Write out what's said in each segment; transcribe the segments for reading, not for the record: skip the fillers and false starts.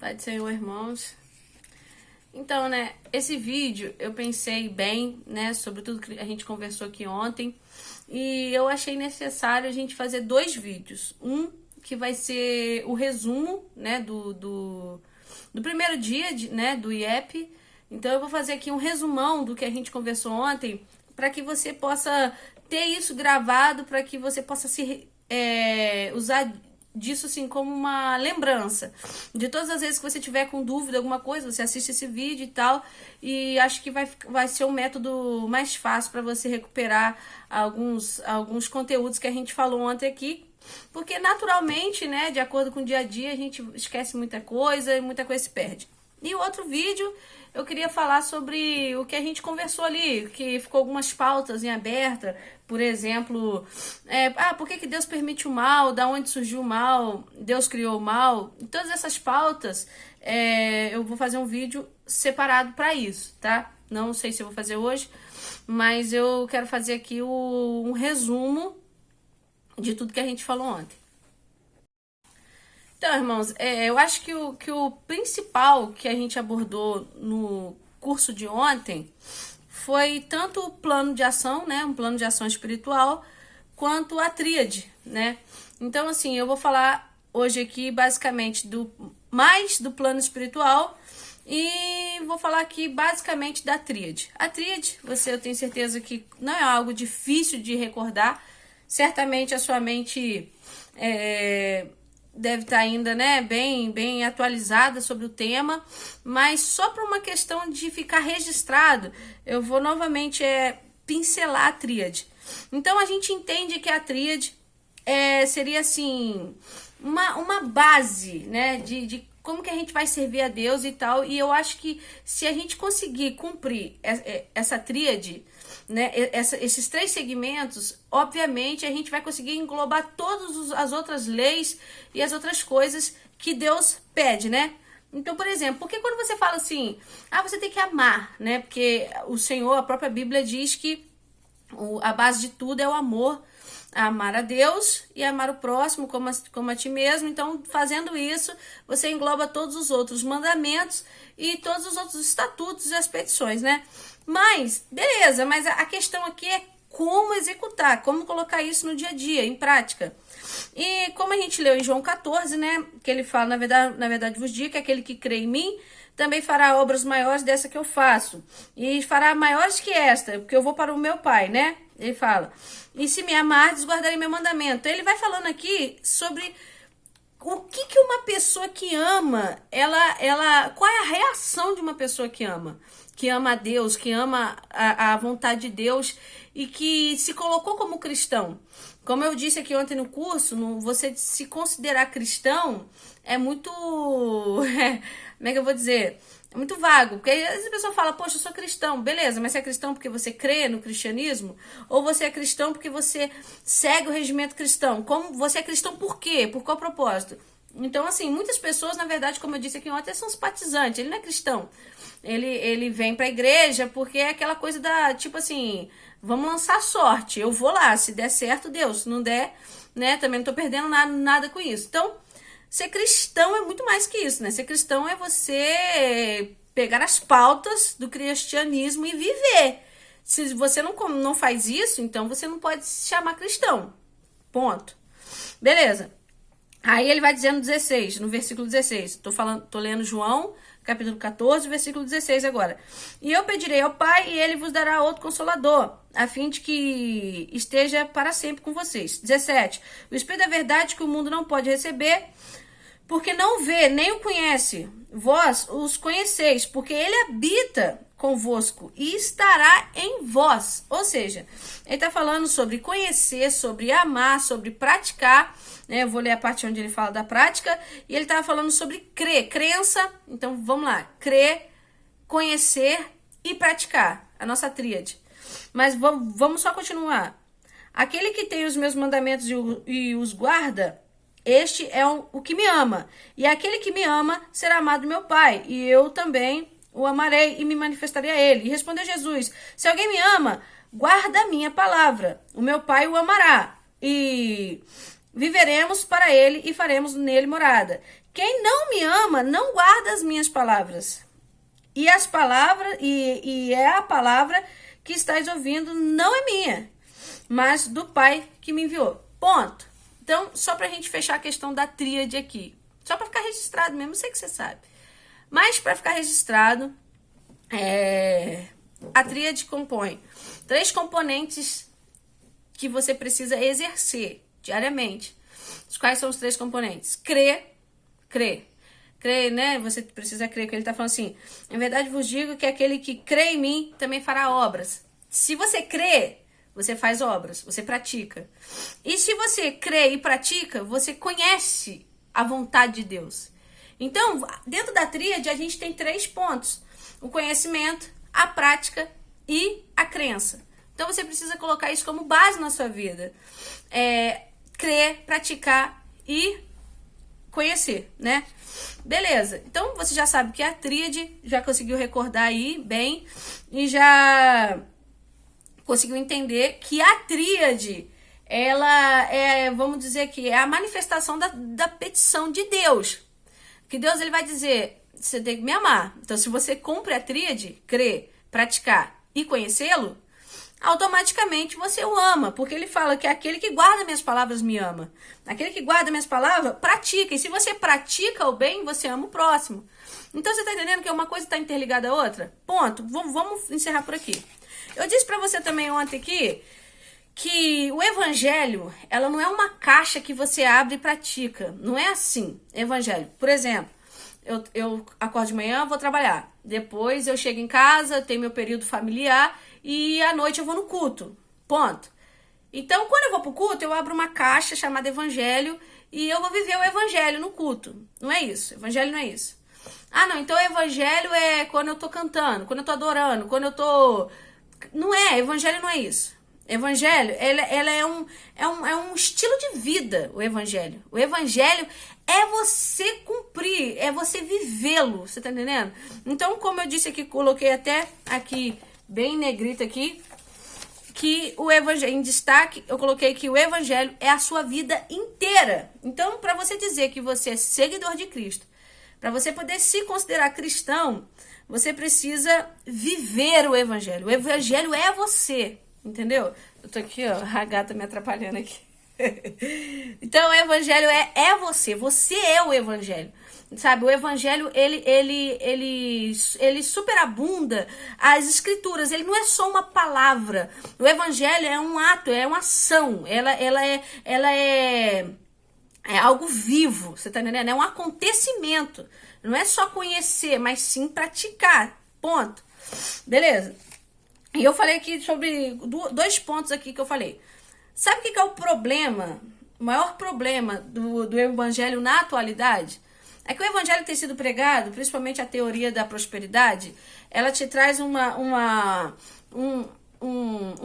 Pai do Senhor, irmãos. Então, esse vídeo eu pensei bem, sobre tudo que a gente conversou aqui ontem. E eu achei necessário a gente fazer dois vídeos. Um que vai ser o resumo, do primeiro dia, do IEP. Então eu vou fazer aqui um resumão do que a gente conversou ontem, para que você possa ter isso gravado, para que você possa usar disso assim como uma lembrança de todas as vezes que você tiver com dúvida alguma coisa, você assiste esse vídeo e tal, e acho que vai ser um método mais fácil para você recuperar alguns conteúdos que a gente falou ontem aqui, porque naturalmente, de acordo com o dia a dia, a gente esquece muita coisa e muita coisa se perde. E o outro vídeo eu queria falar sobre o que a gente conversou ali, que ficou algumas pautas em aberta, por exemplo, por que Deus permite o mal, da onde surgiu o mal, Deus criou o mal, todas essas pautas, eu vou fazer um vídeo separado para isso, tá? Não sei se eu vou fazer hoje, mas eu quero fazer aqui um resumo de tudo que a gente falou ontem. Então, irmãos, eu acho que o principal que a gente abordou no curso de ontem foi tanto o plano de ação, um plano de ação espiritual, quanto a tríade, Então, assim, eu vou falar hoje aqui basicamente mais do plano espiritual e vou falar aqui basicamente da tríade. A tríade, eu tenho certeza que não é algo difícil de recordar, certamente a sua mente deve estar ainda, bem atualizada sobre o tema, mas só por uma questão de ficar registrado, eu vou novamente pincelar a tríade. Então, a gente entende que a tríade seria, assim, uma base, de como que a gente vai servir a Deus e tal, e eu acho que se a gente conseguir cumprir essa tríade, esses três segmentos, obviamente a gente vai conseguir englobar todas as outras leis e as outras coisas que Deus pede, Então, por exemplo, porque quando você fala assim, você tem que amar, Porque o Senhor, a própria Bíblia diz que a base de tudo é o amor, amar a Deus e amar o próximo como a ti mesmo. Então, fazendo isso, você engloba todos os outros mandamentos e todos os outros estatutos e as petições, Mas, beleza, mas a questão aqui é como executar, como colocar isso no dia a dia, em prática. E como a gente leu em João 14, que ele fala, na verdade vos digo que aquele que crê em mim também fará obras maiores dessa que eu faço, e fará maiores que esta, porque eu vou para o meu Pai, Ele fala, e se me amardes, guardarei meu mandamento. Então, ele vai falando aqui sobre o que uma pessoa que ama, qual é a reação de uma pessoa que ama a Deus, que ama a vontade de Deus e que se colocou como cristão. Como eu disse aqui ontem no curso, você se considerar cristão é muito, como é que eu vou dizer? É muito vago, porque às vezes a pessoa fala, poxa, eu sou cristão, beleza, mas você é cristão porque você crê no cristianismo? Ou você é cristão porque você segue o regimento cristão? Como você é cristão por quê? Por qual propósito? Então, assim, muitas pessoas, na verdade, como eu disse aqui ontem, são simpatizantes, ele não é cristão. Ele vem pra igreja porque é aquela coisa tipo assim, vamos lançar sorte, eu vou lá, se der certo, Deus, se não der, também não tô perdendo nada com isso. Então, ser cristão é muito mais que isso, Ser cristão é você pegar as pautas do cristianismo e viver. Se você não faz isso, então você não pode se chamar cristão. Ponto. Beleza. Aí ele vai dizendo no versículo 16. Tô lendo João, capítulo 14, versículo 16 agora. E eu pedirei ao Pai e ele vos dará outro consolador, a fim de que esteja para sempre com vocês. 17. O Espírito da verdade que o mundo não pode receber, porque não vê, nem o conhece. Vós os conheceis, porque ele habita convosco e estará em vós. Ou seja, ele está falando sobre conhecer, sobre amar, sobre praticar. Eu vou ler a parte onde ele fala da prática. E ele estava falando sobre crer, crença. Então, vamos lá. Crer, conhecer e praticar. A nossa tríade. Mas vamos só continuar. Aquele que tem os meus mandamentos e os guarda, este é o que me ama. E aquele que me ama será amado do meu Pai. E eu também o amarei e me manifestarei a ele. E respondeu Jesus, se alguém me ama, guarda a minha palavra. O meu Pai o amará. E viveremos para ele e faremos nele morada. Quem não me ama não guarda as minhas palavras. E as palavras e é a palavra que estáis ouvindo não é minha, mas do Pai que me enviou. Ponto. Então, só pra gente fechar a questão da tríade aqui. Só pra ficar registrado mesmo, eu sei que você sabe. Mas pra ficar registrado, a tríade compõe 3 componentes que você precisa exercer diariamente. Quais são os 3 componentes? Crer, né? Você precisa crer, que ele tá falando assim: em verdade vos digo que aquele que crê em mim também fará obras. Se você crê, você faz obras, você pratica. E se você crê e pratica, você conhece a vontade de Deus. Então, dentro da tríade, a gente tem 3 pontos: o conhecimento, a prática e a crença. Então, você precisa colocar isso como base na sua vida. Crer, praticar e conhecer, né? Beleza. Então, você já sabe que é a tríade, já conseguiu recordar aí bem e já conseguiu entender que a tríade, ela vamos dizer que é a manifestação da petição de Deus. Que Deus, ele vai dizer: você tem que me amar. Então, se você cumpre a tríade, crer, praticar e conhecê-lo, automaticamente você o ama, porque ele fala que aquele que guarda minhas palavras me ama. Aquele que guarda minhas palavras, pratica. E se você pratica o bem, você ama o próximo. Então, você tá entendendo que uma coisa está interligada à outra? Ponto. Vamos encerrar por aqui. Eu disse pra você também ontem aqui que o evangelho, ela não é uma caixa que você abre e pratica. Não é assim, evangelho. Por exemplo, eu acordo de manhã, vou trabalhar. Depois eu chego em casa, tenho meu período familiar e à noite eu vou no culto. Ponto. Então, quando eu vou pro culto, eu abro uma caixa chamada evangelho e eu vou viver o evangelho no culto. Não é isso. Evangelho não é isso. Ah, não. Então, o evangelho é quando eu tô cantando, quando eu tô adorando, quando eu tô... Não é. Evangelho não é isso. Evangelho, ela é um estilo de vida, o evangelho. O evangelho é você cumprir, é você vivê-lo, você tá entendendo? Então, como eu disse aqui, coloquei até aqui, bem negrito aqui, que o evangelho, em destaque, eu coloquei que o evangelho é a sua vida inteira. Então, para você dizer que você é seguidor de Cristo, para você poder se considerar cristão, você precisa viver o evangelho. O evangelho é você. Entendeu? Eu tô aqui, ó, a gata me atrapalhando aqui. Então, o evangelho é você. Você é o evangelho. Sabe, o evangelho, ele superabunda as escrituras. Ele não é só uma palavra. O evangelho é um ato, é uma ação. Ela é algo vivo, você tá entendendo? É um acontecimento. Não é só conhecer, mas sim praticar. Ponto. Beleza? E eu falei aqui sobre 2 pontos aqui que eu falei. Sabe o que é o problema? O maior problema do evangelho na atualidade? É que o evangelho tem sido pregado, principalmente a teoria da prosperidade, ela te traz um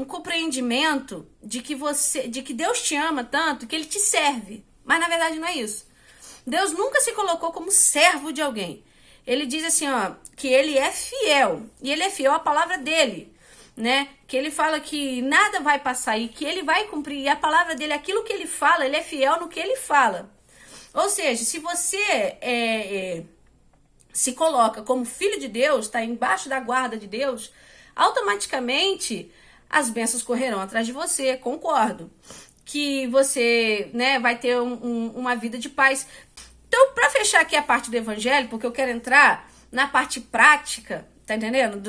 compreendimento de que Deus te ama tanto que ele te serve. Mas na verdade não é isso. Deus nunca se colocou como servo de alguém. Ele diz assim, ó, que ele é fiel. E ele é fiel à palavra dele. Né? Que ele fala que nada vai passar e que ele vai cumprir. E a palavra dele, aquilo que ele fala, ele é fiel no que ele fala. Ou seja, se você se coloca como filho de Deus, está embaixo da guarda de Deus, automaticamente as bênçãos correrão atrás de você, concordo. Que você, né, vai ter uma vida de paz. Então, para fechar aqui a parte do evangelho, porque eu quero entrar na parte prática, tá entendendo?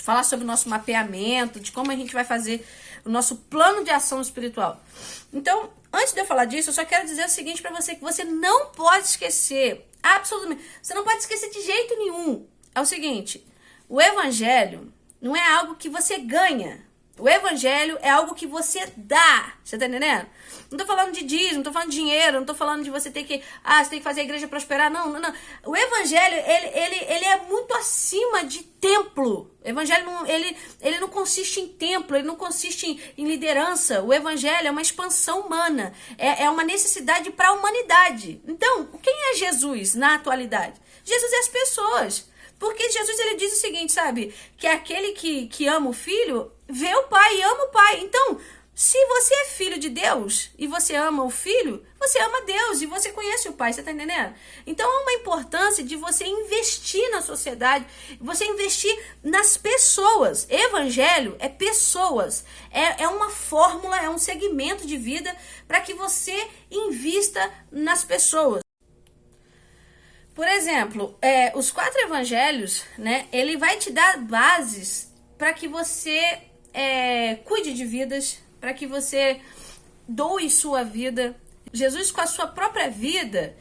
Falar sobre o nosso mapeamento, de como a gente vai fazer o nosso plano de ação espiritual. Então, antes de eu falar disso, eu só quero dizer o seguinte pra você, que você não pode esquecer, absolutamente, você não pode esquecer de jeito nenhum. É o seguinte, o evangelho não é algo que você ganha. O evangelho é algo que você dá. Você tá entendendo? Não tô falando de dízimo, não tô falando de dinheiro, não tô falando de você ter que... você tem que fazer a igreja prosperar. Não. O evangelho, ele é muito acima de templo. O evangelho, ele não consiste em templo, ele não consiste em liderança. O evangelho é uma expansão humana. É uma necessidade para a humanidade. Então, quem é Jesus na atualidade? Jesus é as pessoas. Porque Jesus, ele diz o seguinte, sabe? Que aquele que ama o filho, vê o pai e ama o pai. Então, Se você é filho de Deus e você ama o filho, você ama Deus e você conhece o Pai, você tá entendendo? Então há uma importância de você investir na sociedade, você investir nas pessoas. Evangelho é pessoas, é uma fórmula, é um segmento de vida para que você invista nas pessoas. Por exemplo, os 4 evangelhos, né, ele vai te dar bases para que você cuide de vidas, para que você doe sua vida. Jesus, com a sua própria vida,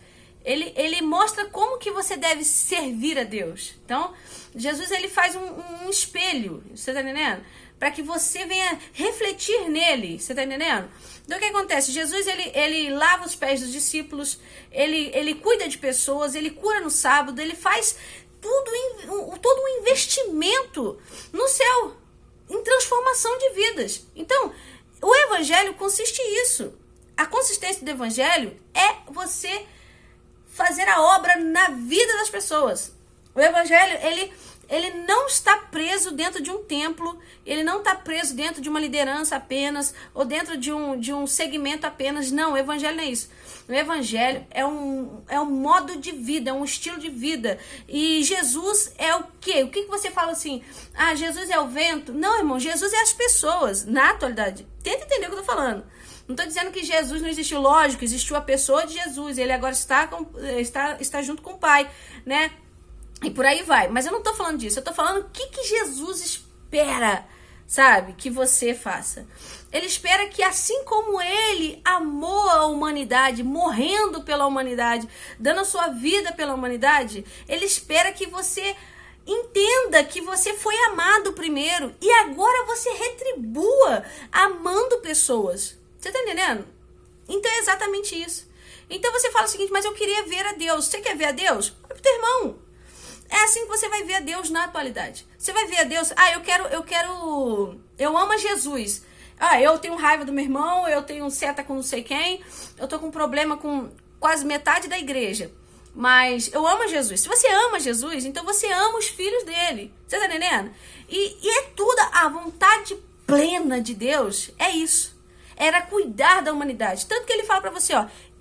ele mostra como que você deve servir a Deus. Então, Jesus, ele faz um espelho, você tá entendendo? Para que você venha refletir nele, você tá entendendo? Então, o que acontece? Jesus, ele lava os pés dos discípulos, ele cuida de pessoas, ele cura no sábado, ele faz todo um investimento no céu, em transformação de vidas. Então, o evangelho consiste nisso. A consistência do evangelho é você fazer a obra na vida das pessoas. O evangelho, ele não está preso dentro de um templo, ele não está preso dentro de uma liderança apenas, ou dentro de um segmento apenas. Não, o evangelho não é isso. O evangelho é um modo de vida, é um estilo de vida. E Jesus é o quê? O que você fala assim? Ah, Jesus é o vento? Não, irmão, Jesus é as pessoas, na atualidade. Tenta entender o que eu tô falando. Não estou dizendo que Jesus não existiu, lógico, existiu a pessoa de Jesus, ele agora está junto com o Pai, né? E por aí vai. Mas eu não tô falando disso. Eu tô falando o que Jesus espera, sabe, que você faça. Ele espera que, assim como ele amou a humanidade, morrendo pela humanidade, dando a sua vida pela humanidade, ele espera que você entenda que você foi amado primeiro e agora você retribua amando pessoas. Você tá entendendo? Então é exatamente isso. Então você fala o seguinte: mas eu queria ver a Deus. Você quer ver a Deus? Vai pro teu irmão. É assim que você vai ver a Deus na atualidade. Você vai ver a Deus, eu amo a Jesus. Eu tenho raiva do meu irmão, eu tenho seta com não sei quem, eu tô com problema com quase metade da igreja. Mas eu amo a Jesus. Se você ama Jesus, então você ama os filhos dele. Você tá entendendo? E é tudo, a vontade plena de Deus é isso. Era cuidar da humanidade. Tanto que ele fala pra você,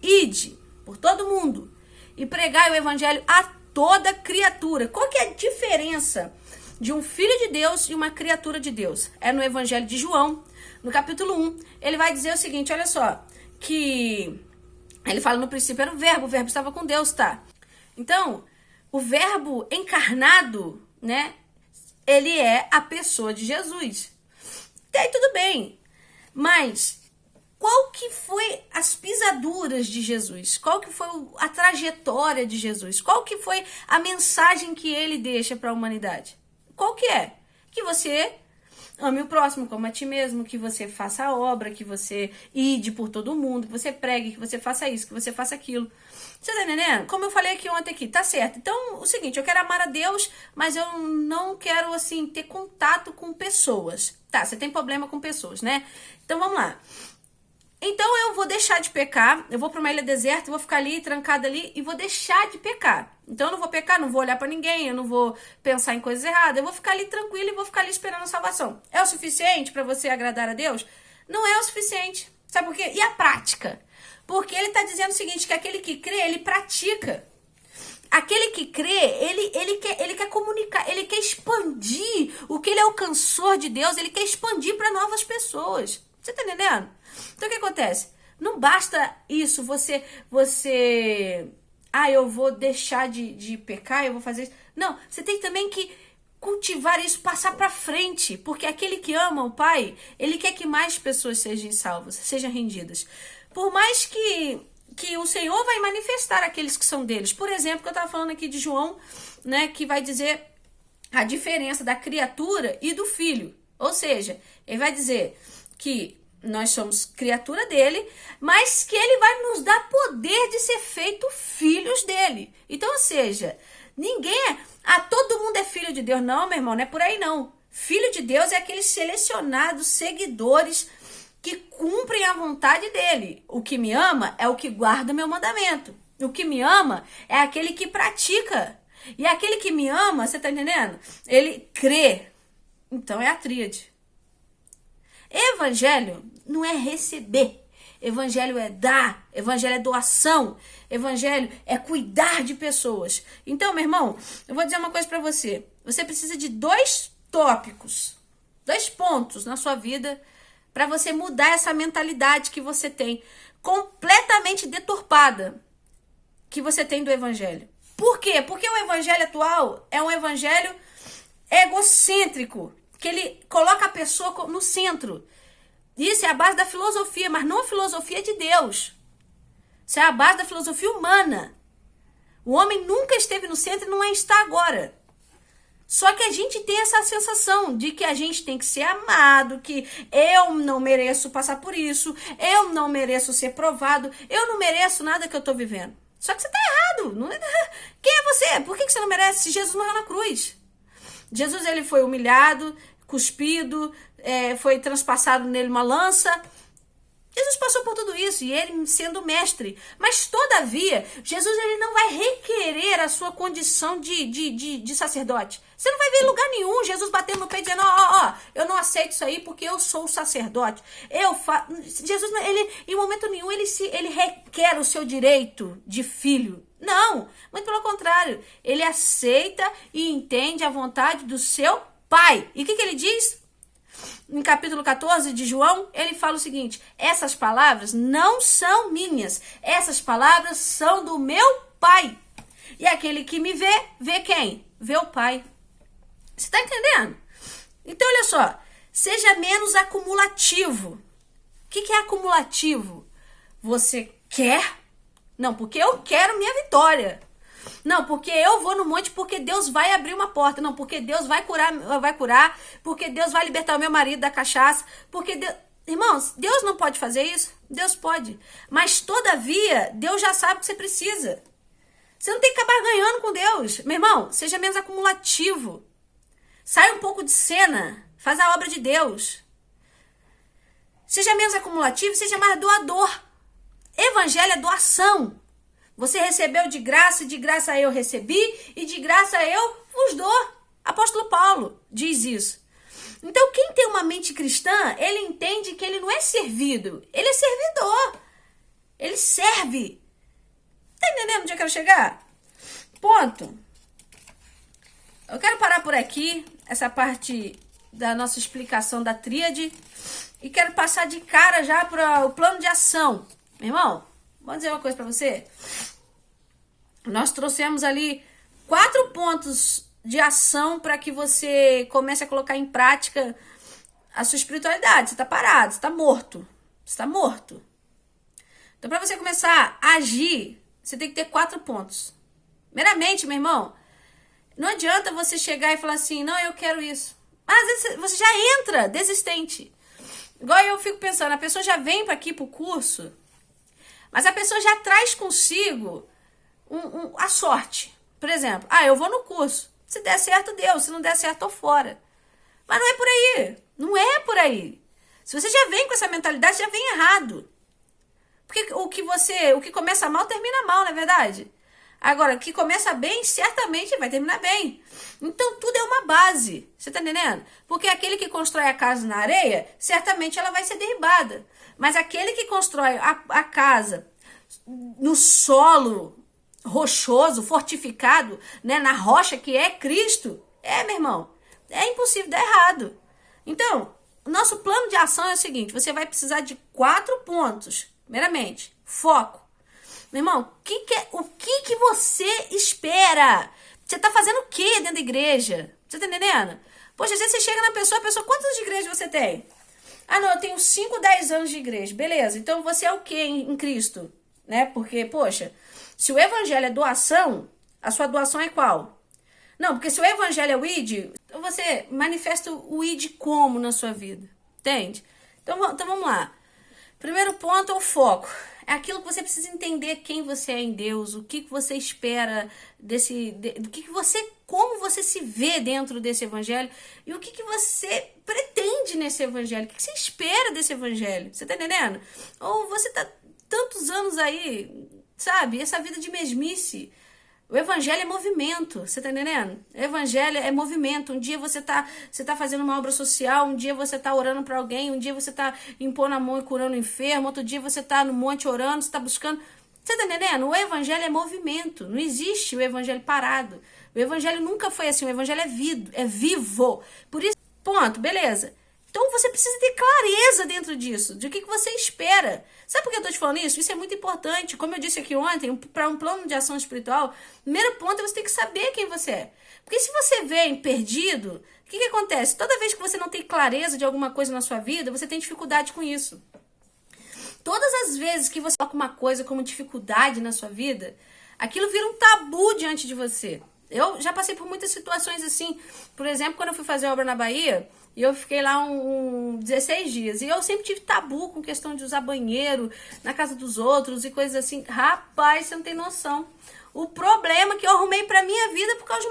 ide por todo mundo e pregai o evangelho a toda criatura. Qual que é a diferença de um filho de Deus e uma criatura de Deus? É no evangelho de João, no capítulo 1, ele vai dizer o seguinte, olha só, que ele fala: no princípio era o verbo estava com Deus, tá? Então, o verbo encarnado, né, ele é a pessoa de Jesus. Até aí tudo bem, mas qual que foi as pisaduras de Jesus? Qual que foi a trajetória de Jesus? Qual que foi a mensagem que ele deixa para a humanidade? Qual que é? Que você ame o próximo como a ti mesmo, que você faça a obra, que você ide por todo mundo, que você pregue, que você faça isso, que você faça aquilo. Você tá entendendo? Como eu falei aqui ontem aqui, tá certo. Então, o seguinte, eu quero amar a Deus, mas eu não quero, assim, ter contato com pessoas. Tá, você tem problema com pessoas, né? Então, vamos lá. Então eu vou deixar de pecar, eu vou para uma ilha deserta, vou ficar ali, trancada ali e vou deixar de pecar. Então eu não vou pecar, não vou olhar para ninguém, eu não vou pensar em coisas erradas, eu vou ficar ali tranquila e vou ficar ali esperando a salvação. É o suficiente para você agradar a Deus? Não é o suficiente. Sabe por quê? E a prática? Porque ele está dizendo o seguinte, que aquele que crê, ele pratica. Aquele que crê, ele quer comunicar, ele quer expandir o que ele alcançou de Deus, ele quer expandir para novas pessoas. Você tá entendendo? Então o que acontece? Não basta isso, eu vou deixar de pecar, eu vou fazer isso. Não, você tem também que cultivar isso, passar para frente, porque aquele que ama o Pai, ele quer que mais pessoas sejam salvas, sejam rendidas. Por mais que o Senhor vai manifestar aqueles que são deles. Por exemplo, que eu estava falando aqui de João, né, que vai dizer a diferença da criatura e do filho. Ou seja, ele vai dizer que nós somos criatura dele, mas que ele vai nos dar poder de ser feito filhos dele. Então, ou seja, todo mundo é filho de Deus. Não, meu irmão, não é por aí não. Filho de Deus é aqueles selecionados seguidores que cumprem a vontade dele. O que me ama é o que guarda meu mandamento. O que me ama é aquele que pratica. E aquele que me ama, você tá entendendo? Ele crê. Então é a tríade. Evangelho não é receber. Evangelho é dar, evangelho é doação, evangelho é cuidar de pessoas. Então, meu irmão, eu vou dizer uma coisa para você. Você precisa de 2 tópicos, 2 pontos na sua vida para você mudar essa mentalidade que você tem, completamente deturpada, que você tem do evangelho. Por quê? Porque o evangelho atual é um evangelho egocêntrico, que ele coloca a pessoa no centro. Isso é a base da filosofia, mas não a filosofia de Deus. Isso é a base da filosofia humana. O homem nunca esteve no centro e não está agora. Só que a gente tem essa sensação de que a gente tem que ser amado, que eu não mereço passar por isso, eu não mereço ser provado, eu não mereço nada que eu estou vivendo. Só que você está errado. Não é... Quem é você? Por que você não merece se Jesus morreu na cruz? Jesus, ele foi humilhado, cuspido, foi transpassado nele uma lança. Jesus passou por tudo isso, e ele sendo mestre. Mas, todavia, Jesus ele não vai requerer a sua condição de sacerdote. Você não vai ver em lugar nenhum Jesus batendo no peito dizendo, eu não aceito isso aí porque eu sou o sacerdote. Jesus, ele, em momento nenhum, ele requer o seu direito de filho. Não, muito pelo contrário. Ele aceita e entende a vontade do seu Pai. E o que ele diz? Em capítulo 14 de João, ele fala o seguinte: essas palavras não são minhas, essas palavras são do meu Pai. E aquele que me vê, vê quem? Vê o Pai. Você está entendendo? Então, olha só, seja menos acumulativo. O que é acumulativo? Você quer? Não, porque eu quero minha vitória. Não, porque eu vou no monte porque Deus vai abrir uma porta. Não, porque Deus vai curar, porque Deus vai libertar o meu marido da cachaça, porque Deus... Irmãos, Deus não pode fazer isso? Deus pode. Mas, todavia, Deus já sabe o que você precisa. Você não tem que acabar ganhando com Deus. Meu irmão, seja menos acumulativo. Sai um pouco de cena. Faz a obra de Deus. Seja menos acumulativo, seja mais doador. Evangelho é doação. Você recebeu de graça eu recebi, e de graça eu vos dou. Apóstolo Paulo diz isso. Então, quem tem uma mente cristã, ele entende que ele não é servido, ele é servidor. Ele serve. Tá entendendo onde eu quero chegar? Ponto. Eu quero parar por aqui, essa parte da nossa explicação da tríade, e quero passar de cara já para o plano de ação. Meu irmão, vou dizer uma coisa para você. Nós trouxemos ali 4 pontos de ação para que você comece a colocar em prática a sua espiritualidade. Você está parado, você está morto. Você está morto. Então, para você começar a agir, você tem que ter 4 pontos. Primeiramente, meu irmão, não adianta você chegar e falar assim, não, eu quero isso. Às vezes você já entra desistente. Igual eu fico pensando, a pessoa já vem para aqui para o curso, mas a pessoa já traz consigo a sorte. Por exemplo, eu vou no curso. Se der certo, deu. Se não der certo, tô fora. Mas não é por aí. Não é por aí. Se você já vem com essa mentalidade, já vem errado. Porque o que começa mal, termina mal, não é verdade? Agora, o que começa bem, certamente vai terminar bem. Então, tudo é uma base. Você tá entendendo? Porque aquele que constrói a casa na areia, certamente ela vai ser derribada. Mas aquele que constrói a casa no solo rochoso, fortificado, né, na rocha que é Cristo, meu irmão, é impossível dar errado. Então, o nosso plano de ação é o seguinte: você vai precisar de 4 pontos. Primeiramente, foco. Meu irmão, o que você espera? Você tá fazendo o que dentro da igreja? Você tá entendendo? Poxa, às vezes você chega na pessoa, a pessoa, quantos anos de igreja você tem? Não, eu tenho 5, 10 anos de igreja. Beleza, então você é o que em Cristo? Né? Porque, poxa, se o evangelho é doação, a sua doação é qual? Não, porque se o evangelho é o id, então você manifesta o id como na sua vida? Entende? Então vamos lá. Primeiro ponto é o foco. É aquilo que você precisa entender quem você é em Deus, o que você espera como você se vê dentro desse evangelho e o que você pretende nesse evangelho, o que você espera desse evangelho. Você tá entendendo? Ou você tá tantos anos aí, sabe, essa vida de mesmice. O evangelho é movimento, você tá entendendo? O evangelho é movimento. Um dia você tá fazendo uma obra social, um dia você tá orando para alguém, um dia você tá impondo a mão e curando o enfermo, outro dia você tá no monte orando, você tá buscando. Você tá entendendo? O evangelho é movimento. Não existe o evangelho parado. O evangelho nunca foi assim. O evangelho é vivo. Por isso, ponto, beleza. Então você precisa ter clareza dentro disso, de o que você espera. Sabe por que eu tô te falando isso? Isso é muito importante. Como eu disse aqui ontem, para um plano de ação espiritual, o primeiro ponto é você ter que saber quem você é. Porque se você vem perdido, o que acontece? Toda vez que você não tem clareza de alguma coisa na sua vida, você tem dificuldade com isso. Todas as vezes que você coloca uma coisa como dificuldade na sua vida, aquilo vira um tabu diante de você. Eu já passei por muitas situações assim. Por exemplo, quando eu fui fazer obra na Bahia, e eu fiquei lá 16 dias. E eu sempre tive tabu com questão de usar banheiro na casa dos outros e coisas assim. Rapaz, você não tem noção. O problema que eu arrumei pra minha vida por causa de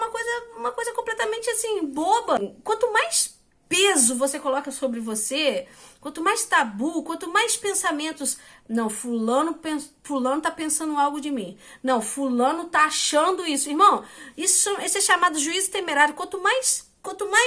uma coisa completamente assim, boba. Quanto mais peso você coloca sobre você, quanto mais tabu, quanto mais pensamentos, não, fulano tá pensando algo de mim, não, fulano tá achando isso, irmão, esse é chamado juízo temerário. Quanto mais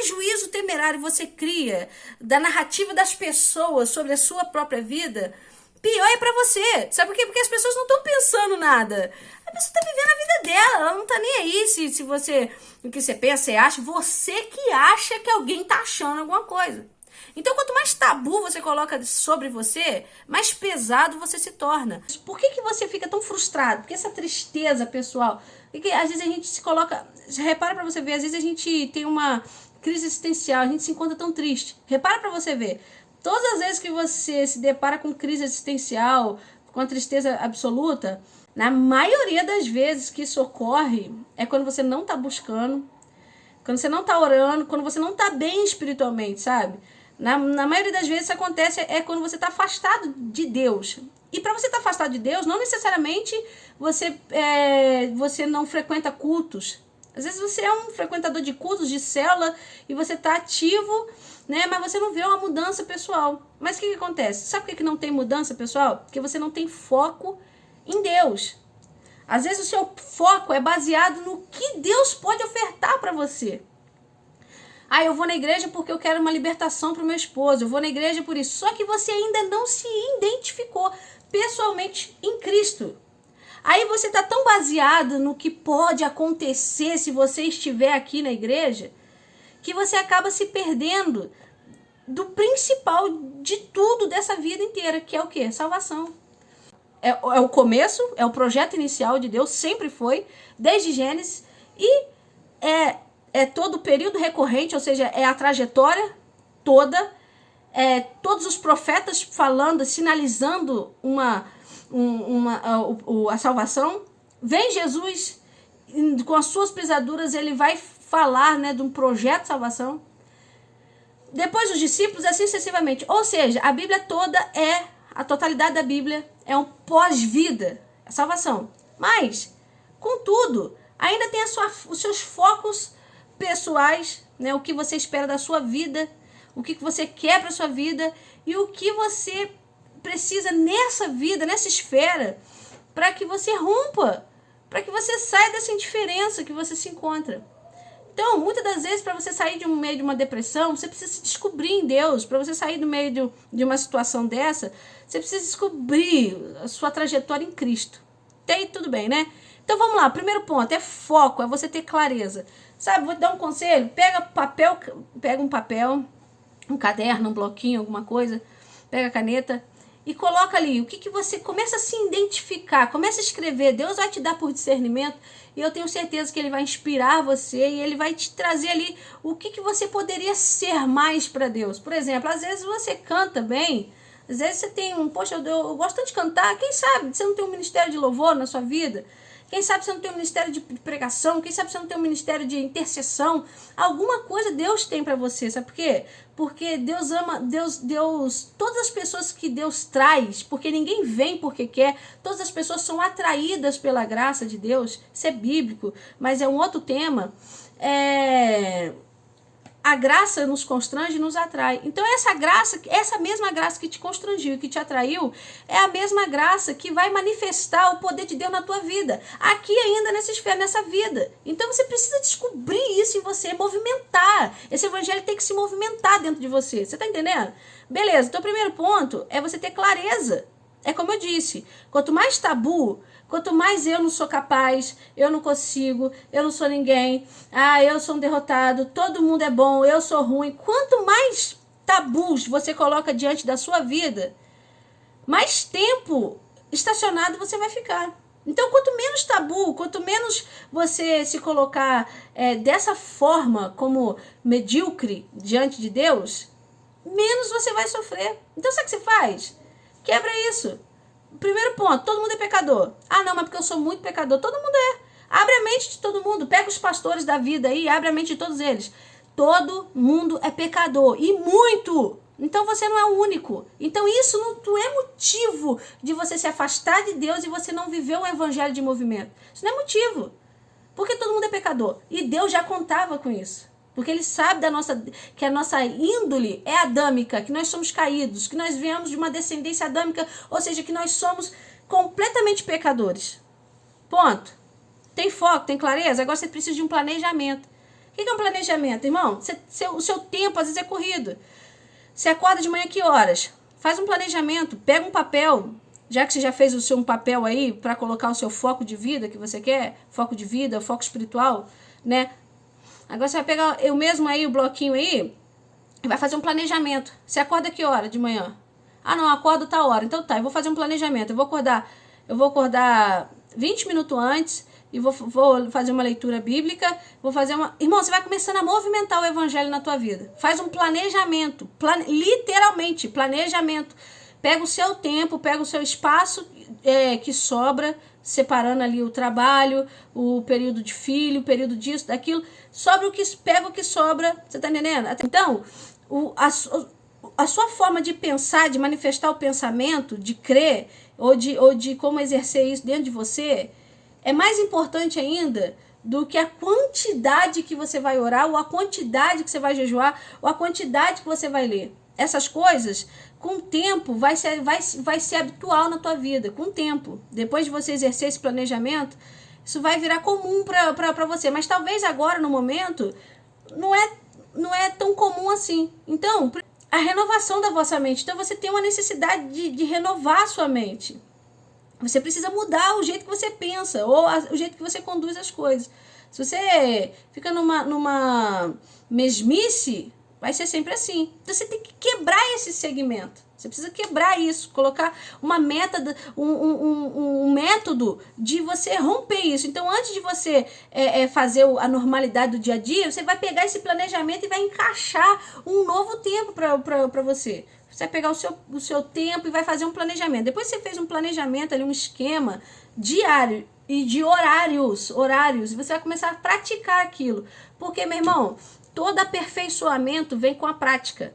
juízo temerário você cria da narrativa das pessoas sobre a sua própria vida, pior é pra você. Sabe por quê? Porque as pessoas não estão pensando nada. A pessoa tá vivendo a vida dela, ela não tá nem aí se você, o que você pensa, você acha, você que acha que alguém tá achando alguma coisa. Então, quanto mais tabu você coloca sobre você, mais pesado você se torna. Por que você fica tão frustrado? Porque essa tristeza, pessoal, porque às vezes a gente se coloca, repara pra você ver, às vezes a gente tem uma crise existencial, a gente se encontra tão triste. Repara pra você ver. Todas as vezes que você se depara com crise existencial, com a tristeza absoluta, na maioria das vezes que isso ocorre, é quando você não tá buscando, quando você não tá orando, quando você não tá bem espiritualmente, sabe? Na maioria das vezes isso acontece quando você tá afastado de Deus. E para você estar afastado de Deus, não necessariamente você não frequenta cultos. Às vezes você é um frequentador de cultos, de célula, e você tá ativo, né? Mas você não vê uma mudança pessoal. Mas o que acontece? Sabe por que não tem mudança pessoal? Porque você não tem foco em Deus. Às vezes o seu foco é baseado no que Deus pode ofertar para você. Ah, eu vou na igreja porque eu quero uma libertação para o meu esposo. Eu vou na igreja por isso. Só que você ainda não se identificou pessoalmente em Cristo. Aí você está tão baseado no que pode acontecer se você estiver aqui na igreja, que você acaba se perdendo do principal de tudo dessa vida inteira, que é o quê? Salvação. É o começo, é o projeto inicial de Deus, sempre foi, desde Gênesis, e é todo o período recorrente, ou seja, é a trajetória toda, todos os profetas falando, sinalizando a salvação. Vem Jesus, com as suas pisaduras, ele vai falar, né, de um projeto de salvação. Depois os discípulos, assim sucessivamente. Ou seja, a Bíblia toda a totalidade da Bíblia é um pós-vida, a salvação. Mas, contudo, ainda tem os seus focos pessoais, né? O que você espera da sua vida, o que você quer para a sua vida e o que você precisa nessa vida, nessa esfera, para que você rompa, para que você saia dessa indiferença que você se encontra. Então, muitas das vezes, para você sair do meio de uma depressão, você precisa se descobrir em Deus. Para você sair do meio de uma situação dessa, você precisa descobrir a sua trajetória em Cristo. Até aí tudo bem, né? Então, vamos lá. Primeiro ponto é foco, é você ter clareza. Sabe, vou te dar um conselho. Pega um papel, um caderno, um bloquinho, alguma coisa. Pega a caneta e coloca ali o que você começa a se identificar, começa a escrever. Deus vai te dar por discernimento e eu tenho certeza que ele vai inspirar você e ele vai te trazer ali o que você poderia ser mais para Deus. Por exemplo, às vezes você canta bem, às vezes você tem poxa, eu gosto tanto de cantar, quem sabe você não tem um ministério de louvor na sua vida? Quem sabe você não tem um ministério de pregação? Quem sabe você não tem um ministério de intercessão? Alguma coisa Deus tem para você, sabe por quê? Porque Deus ama, todas as pessoas que Deus traz, porque ninguém vem porque quer, todas as pessoas são atraídas pela graça de Deus. Isso é bíblico, mas é um outro tema. a graça nos constrange e nos atrai. Então essa graça, essa mesma graça que te constrangiu e que te atraiu, é a mesma graça que vai manifestar o poder de Deus na tua vida, aqui ainda nessa esfera, nessa vida. Então você precisa descobrir isso em você, movimentar. Esse evangelho tem que se movimentar dentro de você. Você tá entendendo? Beleza, então o primeiro ponto é você ter clareza. É como eu disse, quanto mais tabu, quanto mais eu não sou capaz, eu não consigo, eu não sou ninguém, eu sou um derrotado, todo mundo é bom, eu sou ruim. Quanto mais tabus você coloca diante da sua vida, mais tempo estacionado você vai ficar. Então, quanto menos tabu, quanto menos você se colocar dessa forma como medíocre diante de Deus, menos você vai sofrer. Então, sabe o que você faz? Quebra isso. Primeiro ponto, todo mundo é pecador. Não, mas porque eu sou muito pecador. Todo mundo é. Abre a mente de todo mundo. Pega os pastores da vida aí, abre a mente de todos eles. Todo mundo é pecador. E muito. Então você não é o único. Então isso não é motivo de você se afastar de Deus e você não viver um evangelho de movimento. Isso não é motivo. Porque todo mundo é pecador. E Deus já contava com isso. Porque ele sabe que a nossa índole é adâmica, que nós somos caídos, que nós viemos de uma descendência adâmica, ou seja, que nós somos completamente pecadores. Ponto. Tem foco, tem clareza? Agora você precisa de um planejamento. O que é um planejamento, irmão? O seu tempo às vezes é corrido. Você acorda de manhã que horas? Faz um planejamento, pega um papel, já que você já fez o seu papel aí para colocar o seu foco de vida que você quer, foco de vida, foco espiritual, né? Agora você vai pegar eu mesmo aí, o bloquinho aí, e vai fazer um planejamento. Você acorda que hora de manhã? Não, acordo tal hora. Então tá, eu vou fazer um planejamento. Eu vou acordar 20 minutos antes e vou fazer uma leitura bíblica, Irmão, você vai começando a movimentar o evangelho na tua vida. Faz um planejamento, literalmente, planejamento. Pega o seu tempo, pega o seu espaço que sobra, separando ali o trabalho, o período de filho, o período disso, daquilo, pega o que sobra, você tá entendendo? Então, a sua forma de pensar, de manifestar o pensamento, de crer, ou de como exercer isso dentro de você, é mais importante ainda do que a quantidade que você vai orar, ou a quantidade que você vai jejuar, ou a quantidade que você vai ler. Essas coisas, com o tempo, vai ser habitual na tua vida, com o tempo. Depois de você exercer esse planejamento, isso vai virar comum para você. Mas talvez agora, no momento, não é tão comum assim. Então, a renovação da vossa mente. Então, você tem uma necessidade de renovar a sua mente. Você precisa mudar o jeito que você pensa, ou o jeito que você conduz as coisas. Se você fica numa mesmice, vai ser sempre assim. Então você tem que quebrar esse segmento. Você precisa quebrar isso, colocar uma meta, um método de você romper isso. Então, antes de você fazer a normalidade do dia a dia, você vai pegar esse planejamento e vai encaixar um novo tempo para você. Você vai pegar o seu tempo e vai fazer um planejamento. Depois você fez um planejamento ali, um esquema diário e de horários, e você vai começar a praticar aquilo. Porque, meu irmão, todo aperfeiçoamento vem com a prática.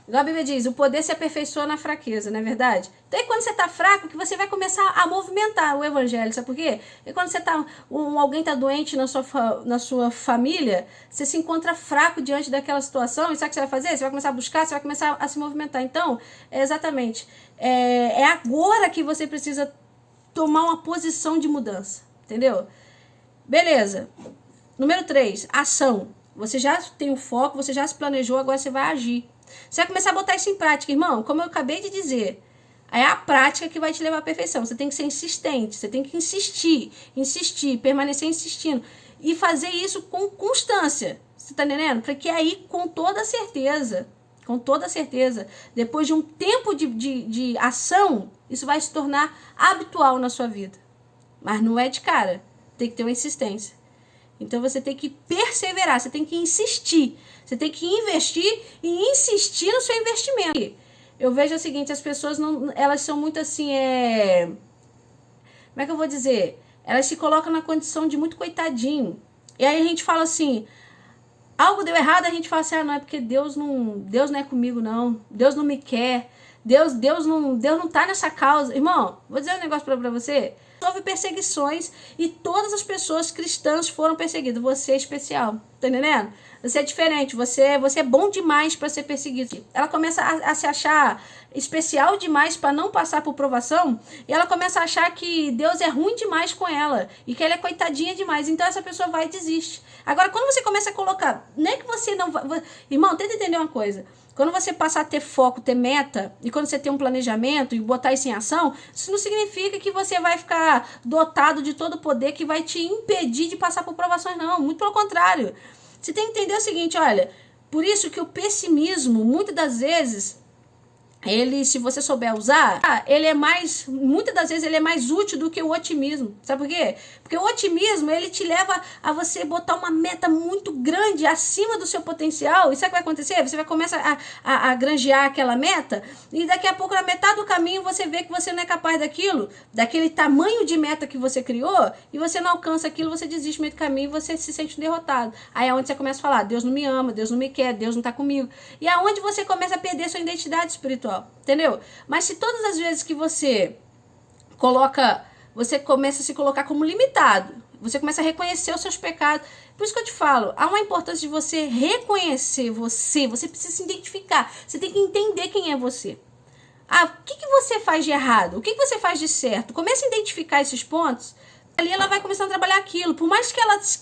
Igual a Bíblia diz, o poder se aperfeiçoa na fraqueza, não é verdade? Então é quando você está fraco que você vai começar a movimentar o evangelho, sabe por quê? É quando alguém está doente na sua família, você se encontra fraco diante daquela situação, e sabe o que você vai fazer? Você vai começar a buscar, você vai começar a se movimentar. Então, exatamente, é agora que você precisa tomar uma posição de mudança, entendeu? Beleza. Número 3, ação. Você já tem o foco, você já se planejou, agora você vai agir. Você vai começar a botar isso em prática, irmão. Como eu acabei de dizer, é a prática que vai te levar à perfeição. Você tem que ser insistente, você tem que insistir, permanecer insistindo. E fazer isso com constância. Você tá entendendo? Porque aí, com toda certeza, depois de um tempo de ação, isso vai se tornar habitual na sua vida. Mas não é de cara. Tem que ter uma insistência. Então você tem que perseverar, você tem que insistir, você tem que investir e insistir no seu investimento. Eu vejo o seguinte, as pessoas elas são muito assim, como é que eu vou dizer? Elas se colocam na condição de muito coitadinho. E aí a gente fala assim, algo deu errado, a gente fala assim, não é porque Deus não é comigo não, Deus não me quer, Deus não tá nessa causa. Irmão, vou dizer um negócio pra você. Houve perseguições e todas as pessoas cristãs foram perseguidas. Você é especial, tá entendendo? Você é diferente, você é bom demais para ser perseguido. Ela começa a se achar especial demais para não passar por provação, e ela começa a achar que Deus é ruim demais com ela e que ela é coitadinha demais. Então essa pessoa vai e desiste. Agora, quando você começa a colocar, nem que você não vai... Irmão, tenta entender uma coisa. Quando você passar a ter foco, ter meta, e quando você tem um planejamento e botar isso em ação, isso não significa que você vai ficar dotado de todo o poder que vai te impedir de passar por provações, não. Muito pelo contrário. Você tem que entender o seguinte, olha, por isso que o pessimismo, muitas das vezes, ele, se você souber usar, muitas das vezes ele é mais útil do que o otimismo. Sabe por quê? Porque o otimismo, ele te leva a você botar uma meta muito grande acima do seu potencial. E sabe o que vai acontecer? Você vai começar a granjear aquela meta, e daqui a pouco, na metade do caminho, você vê que você não é capaz daquilo, daquele tamanho de meta que você criou, e você não alcança aquilo, você desiste no meio do caminho e você se sente derrotado. Aí é onde você começa a falar, Deus não me ama, Deus não me quer, Deus não tá comigo. E é onde você começa a perder sua identidade espiritual. Entendeu? Mas se todas as vezes que você começa a se colocar como limitado, você começa a reconhecer os seus pecados. Por isso que eu te falo, há uma importância de você reconhecer você precisa se identificar, você tem que entender quem é você. O que você faz de errado? O que você faz de certo? Comece a identificar esses pontos. Ali ela vai começando a trabalhar aquilo. Por mais que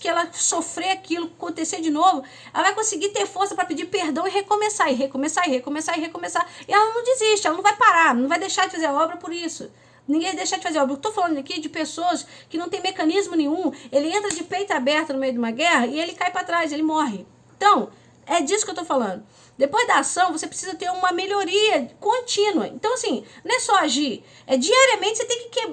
ela sofrer aquilo, acontecer de novo, ela vai conseguir ter força para pedir perdão e recomeçar, e recomeçar, e recomeçar, e recomeçar. E ela não desiste, ela não vai parar, não vai deixar de fazer a obra por isso. Ninguém deixa de fazer a obra. Eu estou falando aqui de pessoas que não tem mecanismo nenhum. Ele entra de peito aberto no meio de uma guerra e ele cai para trás, ele morre. Então, é disso que eu estou falando. Depois da ação, você precisa ter uma melhoria contínua. Então, assim, não é só agir. Diariamente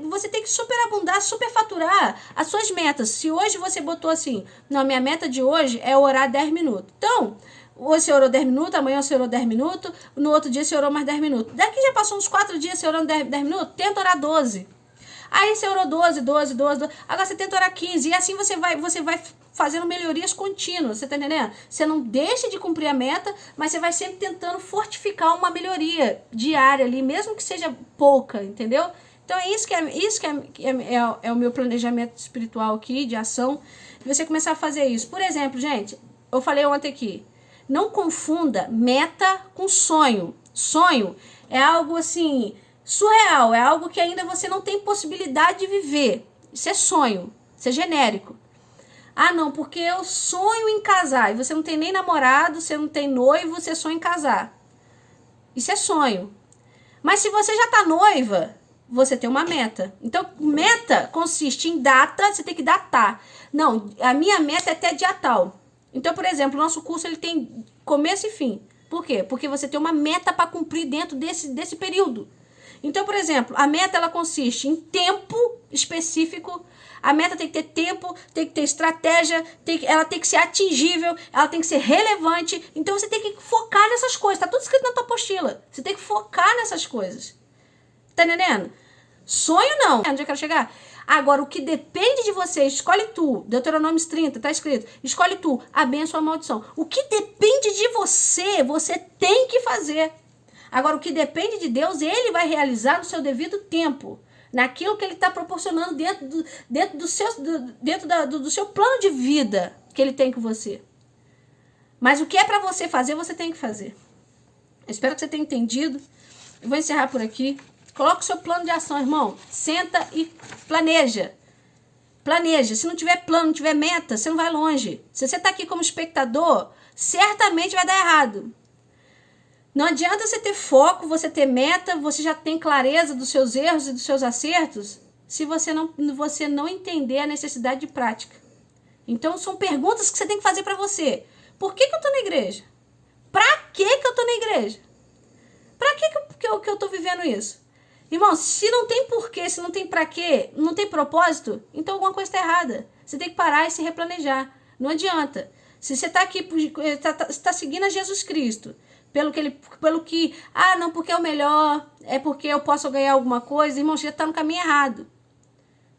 você tem que superabundar, superfaturar as suas metas. Se hoje você botou assim, não, minha meta de hoje é orar 10 minutos. Então, hoje você orou 10 minutos, amanhã você orou 10 minutos, no outro dia você orou mais 10 minutos. Daqui já passou uns 4 dias você orando 10 minutos, tenta orar 12. Aí você orou 12. Agora você tenta orar 15. E assim você vai fazendo melhorias contínuas, você tá entendendo? Você não deixa de cumprir a meta, mas você vai sempre tentando fortificar uma melhoria diária ali, mesmo que seja pouca, entendeu? Então é isso que é o meu planejamento espiritual aqui, de ação, e você começar a fazer isso. Por exemplo, gente, eu falei ontem aqui, não confunda meta com sonho. Sonho é algo assim, surreal, é algo que ainda você não tem possibilidade de viver. Isso é sonho, isso é genérico. Ah, não, porque eu sonho em casar. E você não tem nem namorado, você não tem noivo, você sonha em casar. Isso é sonho. Mas se você já tá noiva, você tem uma meta. Então, meta consiste em data, você tem que datar. Não, a minha meta é até dia tal. Então, por exemplo, o nosso curso ele tem começo e fim. Por quê? Porque você tem uma meta para cumprir dentro desse período. Então, por exemplo, a meta ela consiste em tempo específico. A meta tem que ter tempo, tem que ter estratégia, ela tem que ser atingível, ela tem que ser relevante. Então você tem que focar nessas coisas. Tá tudo escrito na tua apostila. Você tem que focar nessas coisas. Tá entendendo? Sonho não. Onde eu quero chegar? Agora, o que depende de você, escolhe tu. Deuteronômio 30, tá escrito. Escolhe tu, a bênção ou a maldição. O que depende de você, você tem que fazer. Agora, o que depende de Deus, ele vai realizar no seu devido tempo. Naquilo que ele está proporcionando dentro do seu plano de vida que ele tem com você. Mas o que é para você fazer, você tem que fazer. Eu espero que você tenha entendido. Eu vou encerrar por aqui. Coloca o seu plano de ação, irmão. Senta e planeja. Planeja. Se não tiver plano, não tiver meta, você não vai longe. Se você está aqui como espectador, certamente vai dar errado. Não adianta você ter foco, você ter meta, você já tem clareza dos seus erros e dos seus acertos, se você não entender a necessidade de prática. Então, são perguntas que você tem que fazer para você. Por que eu estou na igreja? Para que eu estou na igreja? Para que eu estou vivendo isso? Irmão, se não tem porquê, se não tem para quê, não tem propósito, então alguma coisa está errada. Você tem que parar e se replanejar. Não adianta. Se você está aqui, está seguindo a Jesus Cristo, porque é o melhor, é porque eu posso ganhar alguma coisa, irmão, você já está no caminho errado.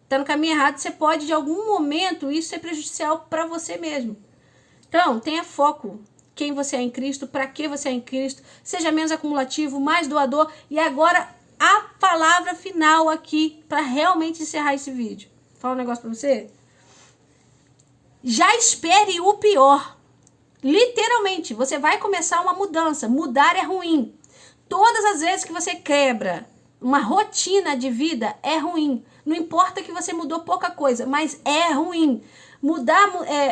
Está no caminho errado, você pode, de algum momento, isso ser prejudicial para você mesmo. Então, tenha foco. Quem você é em Cristo, para que você é em Cristo, seja menos acumulativo, mais doador. E agora, a palavra final aqui para realmente encerrar esse vídeo. Vou falar um negócio para você. Já espere o pior. Literalmente, você vai começar uma mudança. Mudar é ruim. Todas as vezes que você quebra uma rotina de vida, é ruim. Não importa que você mudou pouca coisa, mas é ruim.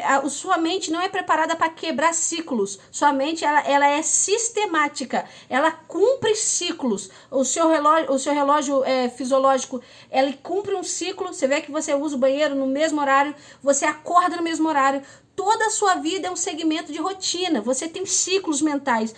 A sua mente não é preparada para quebrar ciclos. Sua mente ela é sistemática. Ela cumpre ciclos. O seu relógio fisiológico, ele cumpre um ciclo. Você vê que você usa o banheiro no mesmo horário, você acorda no mesmo horário. Toda a sua vida é um segmento de rotina. Você tem ciclos mentais.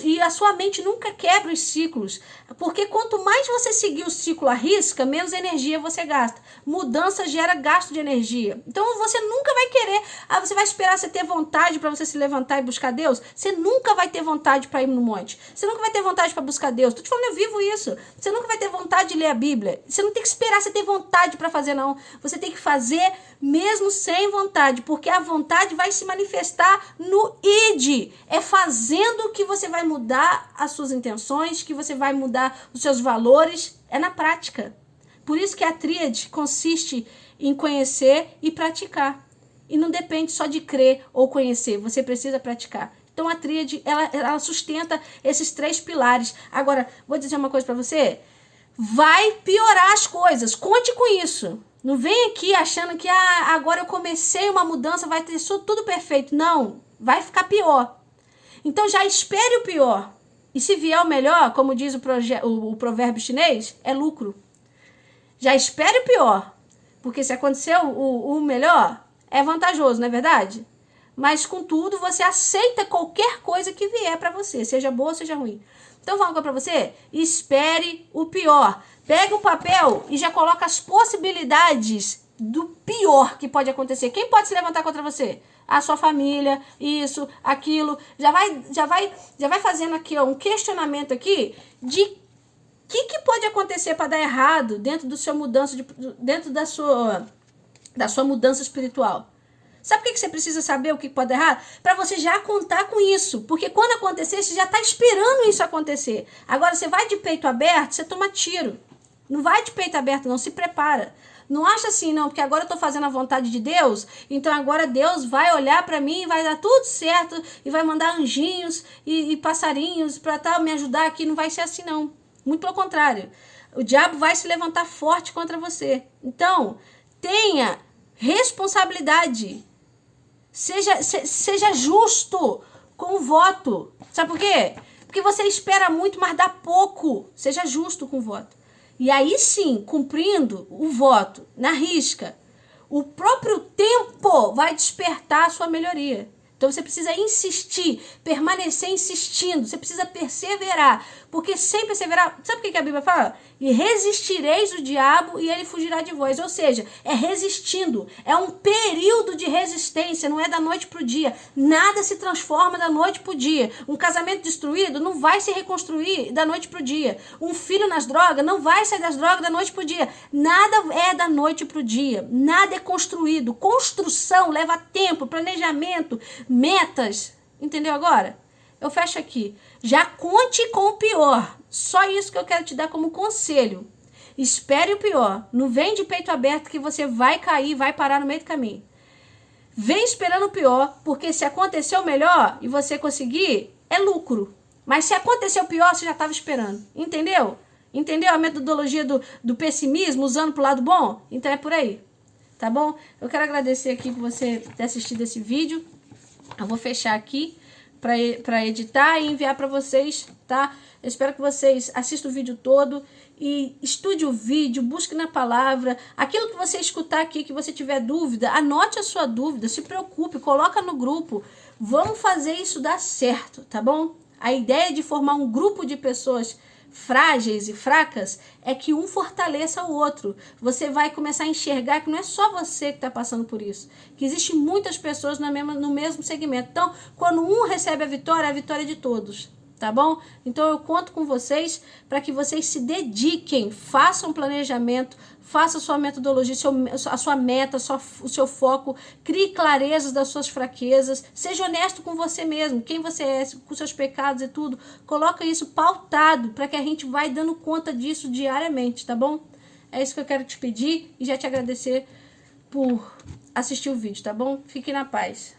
E a sua mente nunca quebra os ciclos. Porque quanto mais você seguir o ciclo à risca, menos energia você gasta. Mudança gera gasto de energia. Então você nunca vai querer... você vai esperar você ter vontade para você se levantar e buscar Deus? Você nunca vai ter vontade para ir no monte. Você nunca vai ter vontade para buscar Deus. Tô te falando, eu vivo isso. Você nunca vai ter vontade de ler a Bíblia. Você não tem que esperar você ter vontade para fazer, não. Você tem que fazer mesmo sem vontade. Porque a vontade vai se manifestar no id. É fazendo que você vai mudar as suas intenções, que você vai mudar os seus valores. É na prática. Por isso que a tríade consiste em conhecer e praticar. E não depende só de crer ou conhecer. Você precisa praticar. Então a tríade, ela sustenta esses 3 pilares. Agora, vou dizer uma coisa para você. Vai piorar as coisas. Conte com isso. Não vem aqui achando que agora eu comecei uma mudança, vai ter tudo perfeito. Não, vai ficar pior. Então já espere o pior. E se vier o melhor, como diz o provérbio chinês, é lucro. Já espere o pior. Porque se aconteceu o melhor, é vantajoso, não é verdade? Mas contudo, você aceita qualquer coisa que vier para você, seja boa ou seja ruim. Então, vou falar para você, espere o pior. Pega um papel e já coloca as possibilidades do pior que pode acontecer. Quem pode se levantar contra você? A sua família, isso, aquilo. Já vai fazendo aqui um questionamento aqui de o que pode acontecer para dar errado dentro do seu mudança, dentro da sua mudança espiritual. Sabe por que você precisa saber o que pode dar errado? Para você já contar com isso. Porque quando acontecer, você já está esperando isso acontecer. Agora, você vai de peito aberto, você toma tiro. Não vai de peito aberto, não. Se prepara. Não acha assim, não, porque agora eu estou fazendo a vontade de Deus, então agora Deus vai olhar para mim e vai dar tudo certo e vai mandar anjinhos e passarinhos para me ajudar aqui. Não vai ser assim, não. Muito pelo contrário. O diabo vai se levantar forte contra você. Então, tenha responsabilidade. Seja justo com o voto. Sabe por quê? Porque você espera muito, mas dá pouco. Seja justo com o voto. E aí sim, cumprindo o voto na risca, o próprio tempo vai despertar a sua melhoria. Então você precisa insistir, permanecer insistindo, você precisa perseverar, porque sem perseverar, sabe o que a Bíblia fala? E resistireis o diabo e ele fugirá de vós, ou seja, é resistindo, é um período de resistência, não é da noite para o dia, nada se transforma da noite para o dia, um casamento destruído não vai se reconstruir da noite para o dia, um filho nas drogas não vai sair das drogas da noite para o dia, nada é da noite para o dia, nada é construído, construção leva tempo, planejamento, metas, entendeu agora? Eu fecho aqui. Já conte com o pior. Só isso que eu quero te dar como conselho. Espere o pior. Não vem de peito aberto que você vai cair, vai parar no meio do caminho. Vem esperando o pior, porque se acontecer o melhor e você conseguir, é lucro. Mas se acontecer o pior, você já estava esperando. Entendeu? Entendeu a metodologia do pessimismo, usando pro lado bom? Então é por aí. Tá bom? Eu quero agradecer aqui por você ter assistido esse vídeo. Eu vou fechar aqui para editar e enviar para vocês, tá? Eu espero que vocês assistam o vídeo todo e estude o vídeo, busque na palavra. Aquilo que você escutar aqui, que você tiver dúvida, anote a sua dúvida, se preocupe, coloca no grupo. Vamos fazer isso dar certo, tá bom? A ideia de formar um grupo de pessoas frágeis e fracas é que um fortaleça o outro. Você vai começar a enxergar que não é só você que está passando por isso, que existem muitas pessoas no mesmo segmento. Então, quando um recebe a vitória é de todos. tá bom? Então eu conto com vocês para que vocês se dediquem, façam planejamento, faça a sua metodologia, a sua meta, o seu foco, crie clarezas das suas fraquezas, seja honesto com você mesmo, quem você é, com seus pecados e tudo, coloca isso pautado para que a gente vai dando conta disso diariamente, tá bom? É isso que eu quero te pedir e já te agradecer por assistir o vídeo, tá bom? Fique na paz.